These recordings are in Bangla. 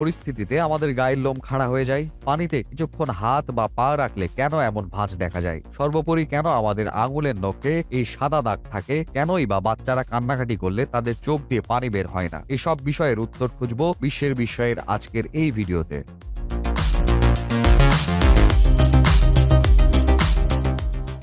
পরিস্থিতিতে আমাদের গায়ের লোম খাড়া হয়ে যায়? পানিতে কিছুক্ষণ হাত বা পা রাখলে কেন এমন ভাঁজ দেখা যায়? সর্বোপরি কেন আমাদের আঙুলের নখে এই সাদা দাগ থাকে? কেনই বা বাচ্চারা কান্নাকাটি করলে তাদের চোখ দিয়ে পানি বের হয় না? এসব বিষয়ের উত্তর খুঁজবো বিশ্বের বিষয়ের আজকের এই ভিডিওতে।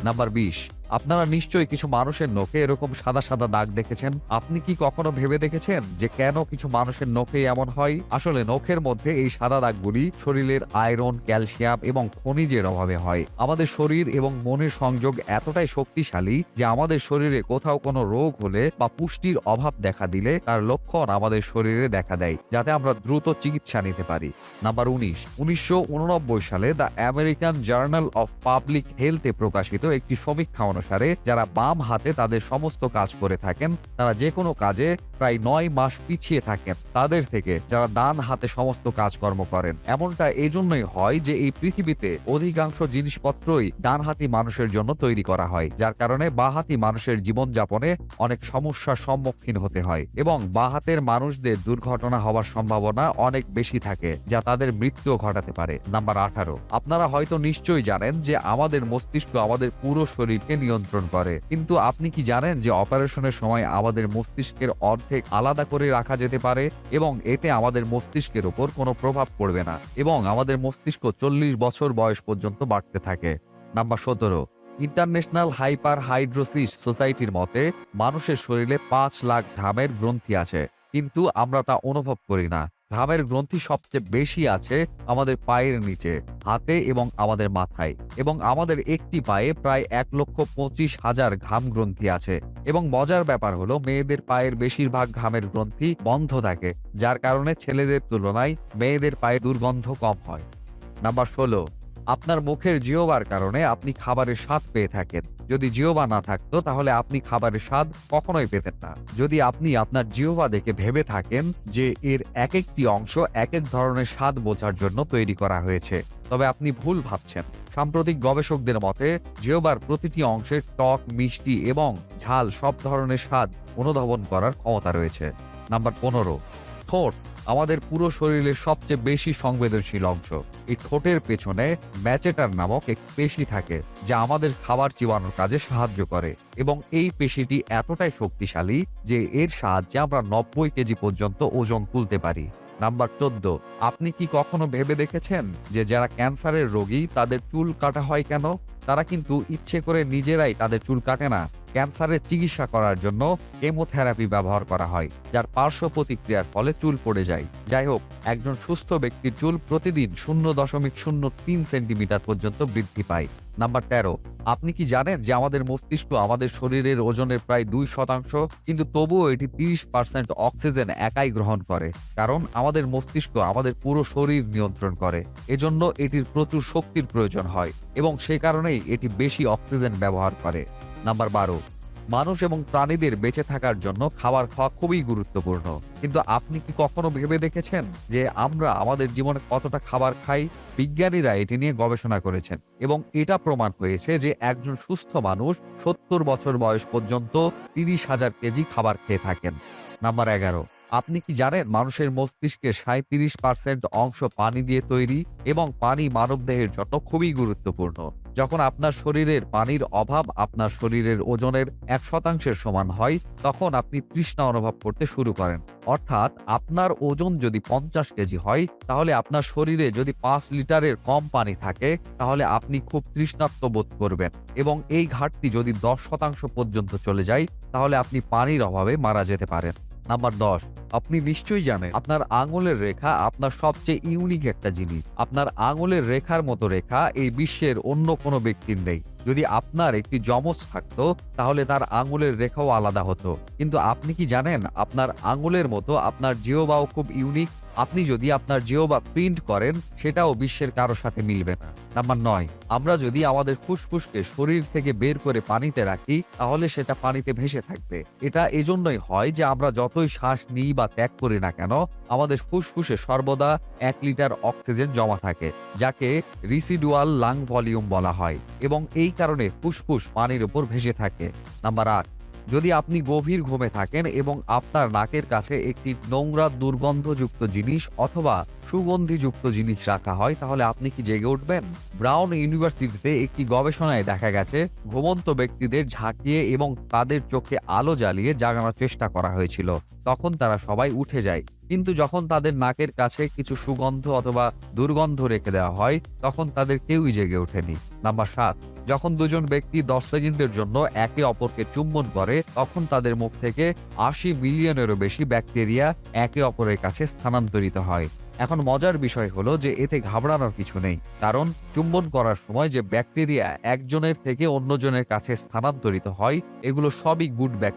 নাম্বার ২০। আপনারা নিশ্চয়ই কিছু মানুষের নখে এরকম সাদা সাদা দাগ দেখেছেন। আপনি কি কখনো ভেবে দেখেছেন যে কেন কিছু মানুষের নখে এমন হয়? আসলে নখের মধ্যে এই সাদা দাগগুলি শরীরের আয়রন, ক্যালসিয়াম এবং খনিজের অভাবে হয়। আমাদের শরীর এবং মনের সংযোগ এতটাই শক্তিশালী যে আমাদের শরীরে কোথাও কোনো রোগ হলে বা পুষ্টির অভাব দেখা দিলে তার লক্ষণ আমাদের শরীরে দেখা দেয়, যাতে আমরা দ্রুত চিকিৎসা নিতে পারি। নাম্বার ১৯। ১৯৮৯ সালে the American journal of public হেলথে প্রকাশিত একটি সমীক্ষা অনুসারে যারা বাম হাতে তাদের সমস্ত কাজ করে থাকেন তারা যে কোনো কাজে প্রায় ৯ মাস পিছিয়ে থাকেন তাদের থেকে যারা ডান হাতে সমস্ত কাজকর্ম করেন। এমনটা এই জন্যই হয় যে এই পৃথিবীতে অধিকাংশ জিনিসপত্রই ডানহাতি মানুষের জন্য তৈরি করা হয়, যার কারণে বাঁহাতি মানুষের জীবনযাপনে অনেক সমস্যার সম্মুখীন হতে হয় এবং বাঁহাতের মানুষদের দুর্ঘটনা হওয়ার সম্ভাবনা অনেক বেশি থাকে, যা তাদের মৃত্যুও ঘটাতে পারে। নাম্বার ১৮। আপনারা হয়তো নিশ্চয়ই জানেন যে আমাদের মস্তিষ্ক আমাদের পুরো শরীরকে নিয়ন্ত্রণ করে, কিন্তু আপনি কি জানেন যে অপারেশনের সময় আমাদের মস্তিষ্কের অর্ধেক আলাদা করে রাখা যেতে পারে এবং এতে আমাদের মস্তিষ্কের উপর কোনো প্রভাব পড়বে না এবং আমাদের মস্তিষ্ক ৪০ বছর বয়স পর্যন্ত বাড়তে থাকে। নাম্বার ১৭। ইন্টারন্যাশনাল হাইপার হাইড্রোসিস সোসাইটির মতে মানুষের শরীরে ৫ লাখ ঘামের গ্রন্থি আছে, কিন্তু আমরা তা অনুভব করি না। ঘামের গ্রন্থি সবচেয়ে বেশি আছে আমাদের পায়ের নিচে, হাতে এবং আমাদের মাথায়, এবং আমাদের একটি পায়ে প্রায় ১,২৫,০০০ ঘাম গ্রন্থি আছে। এবং মজার ব্যাপার হলো মেয়েদের পায়ের বেশিরভাগ ঘামের গ্রন্থি বন্ধ থাকে, যার কারণে ছেলেদের তুলনায় মেয়েদের পায়ে দুর্গন্ধ কম হয়। নাম্বার ১৬। আপনার মুখের জিহ্বার কারণে আপনি খাবারের স্বাদ পেয়ে থাকেন। যদি জিহ্বা না থাকতো তাহলে আপনি খাবারের স্বাদ কখনোই পেতেন না। যদি আপনি আপনার জিহ্বা দেখে ভেবে থাকেন যে এর একেকটি অংশ একেক ধরনের স্বাদ বোঝার জন্য তৈরি করা হয়েছে, তবে আপনি ভুল ভাবছেন। সাম্প্রতিক গবেষকদের মতে জিহ্বার প্রতিটি অংশের টক, মিষ্টি এবং ঝাল সব ধরনের স্বাদ অনুধাবন করার ক্ষমতা রয়েছে। নাম্বার ১৫। ঠোঁট আমাদের পুরো শরীরের সবচেয়ে বেশি সংবেদনশীল অংশ। এই ঠোঁটের পেছনে ম্যাচেটার নামক এক পেশি থাকে যা আমাদের খাবার চিবানোর কাজে সাহায্য করে এবং এই পেশিটি এতটাই শক্তিশালী যে এর সাহায্যে আমরা ৯০ কেজি পর্যন্ত ওজন তুলতে পারি। নাম্বার ১৪। আপনি কি কখনো ভেবে দেখেছেন যে যারা ক্যান্সারের রোগী তাদের চুল কাটা হয় কেন? তারা কিন্তু ইচ্ছে করে নিজেরাই তাদের চুল কাটে না। ক্যান্সারের চিকিৎসা করার জন্য কেমোথেরাপি ব্যবহার করা হয়, যার পার্শ্ব প্রতিক্রিয়ার ফলে চুল পড়ে যায়। যাই হোক, একজন সুস্থ ব্যক্তির চুল প্রতিদিন ০.০৩ সেন্টিমিটার পর্যন্ত বৃদ্ধি পায়। নাম্বার ১৩। আপনি কি জানেন যে আমাদের মস্তিষ্ক আমাদের শরীরের ওজনের প্রায় ২%, কিন্তু তবুও এটি ৩০% অক্সিজেন একাই গ্রহণ করে, কারণ আমাদের মস্তিষ্ক আমাদের পুরো শরীর নিয়ন্ত্রণ করে। এজন্য এটির প্রচুর শক্তির প্রয়োজন হয় এবং সে কারণেই এটি বেশি অক্সিজেন ব্যবহার করে। নাম্বার ১২। মানুষ এবং প্রাণীদের বেঁচে থাকার জন্য খাবার খাওয়া খুবই গুরুত্বপূর্ণ, কিন্তু আপনি কি কখনো ভেবে দেখেছেন যে আমরা আমাদের জীবনে কতটা খাবার খাই? বিজ্ঞানীরা এটি নিয়ে গবেষণা করেছেন এবং এটা প্রমাণ হয়েছে যে একজন সুস্থ মানুষ ৭০ বছর বয়স পর্যন্ত ৩০,০০০ কেজি খাবার খেয়ে থাকেন। নাম্বার ১১। আপনি কি জানেন মানুষের মস্তিষ্কের ৩৭% অংশ পানি দিয়ে তৈরি এবং পানি মানবদেহের জন্য খুবই গুরুত্বপূর্ণ। যখন আপনার শরীরের পানির অভাব আপনার শরীরের ওজনের ১% সমান হয়, তখন আপনি তৃষ্ণা অনুভব করতে শুরু করেন। অর্থাৎ আপনার ওজন যদি ৫০ কেজি হয়, তাহলে আপনার শরীরে যদি ৫ লিটারের কম পানি থাকে, তাহলে আপনি খুব তৃষ্ণার্ত বোধ করবেন এবং এই ঘাটতি যদি ১০% পর্যন্ত চলে যায়, তাহলে আপনি পানির অভাবে মারা যেতে পারেন। নাম্বার ১০। আপনি নিশ্চয়ই জানেন আপনার আঙুলের রেখা আপনার সবচেয়ে ইউনিক একটা জিনিস। আপনার আঙুলের রেখার মতো রেখা এই বিশ্বের অন্য কোনো ব্যক্তির নেই। যদি আপনার একটি যমজ থাকতো তাহলে তার আঙুলের রেখাও আলাদা হতো, কিন্তু আপনি কি জানেন আপনার আঙুলের মতো আপনার জিহ্বাও খুব ইউনিক? আপনি যদি আপনার জিহ্বা প্রিন্ট করেন সেটাও বিশ্বের কারো সাথে মিলবে না। নাম্বার ৯। আমরা যদি আমাদের ফুসফুসকে শরীর থেকে বের করে পানিতে রাখি তাহলে সেটা পানিতে ভেসে থাকবে। এটা এজন্যই হয় যে আমরা যতই শ্বাস নিই বা ত্যাগ করি না কেন, আমাদের ফুসফুসে সর্বদা ১ লিটার অক্সিজেন জমা থাকে, যাকে রিসিডুয়াল লাং ভলিউম বলা হয় এবং এই কারণে ফুসফুস পানির উপর ভেসে থাকে। নাম্বার ৮। যদি আপনি গভীর ঘুমে থাকেন এবং আপনার নাকের কাছে একটি নোংরা দুর্গন্ধযুক্ত জিনিস অথবা সুগন্ধিযুক্ত জিনিস রাখা হয়, তাহলে আপনি কি জেগে উঠবেন? ব্রাউন ইউনিভার্সিটিতে একটি গবেষণায় দেখা গেছে ঘুমন্ত ব্যক্তিদের ঝাঁকিয়ে এবং তাদের চোখে আলো জ্বালিয়ে জাগানোর চেষ্টা করা হয়েছিল। তখন তারা সবাই উঠে যায়। কিন্তু যখন তাদের নাকের কাছে কিছু সুগন্ধ অথবা দুর্গন্ধ রেখে দেওয়া হয়, তখন তাদের কেউই জেগে ওঠেনি। নাম্বার ৭, যখন দুজন ব্যক্তি ১০ সেকেন্ডের জন্য একে অপরকে চুম্বন করে, তখন তাদের মুখ থেকে ৮০ মিলিয়নেরও বেশি ব্যাকটেরিয়া একে অপরের কাছে স্থানান্তরিত হয়। এখন মজার বিষয় হলো যে এতে ঘাবড়ানোর কিছু নেই। কারণ চুম্বন করার সময় যে ব্যাকটেরিয়া একজনের থেকে অন্যজনের কাছে স্থানান্তরিত হয়, এগুলো সবই গুড ব্যাকটেরিয়া।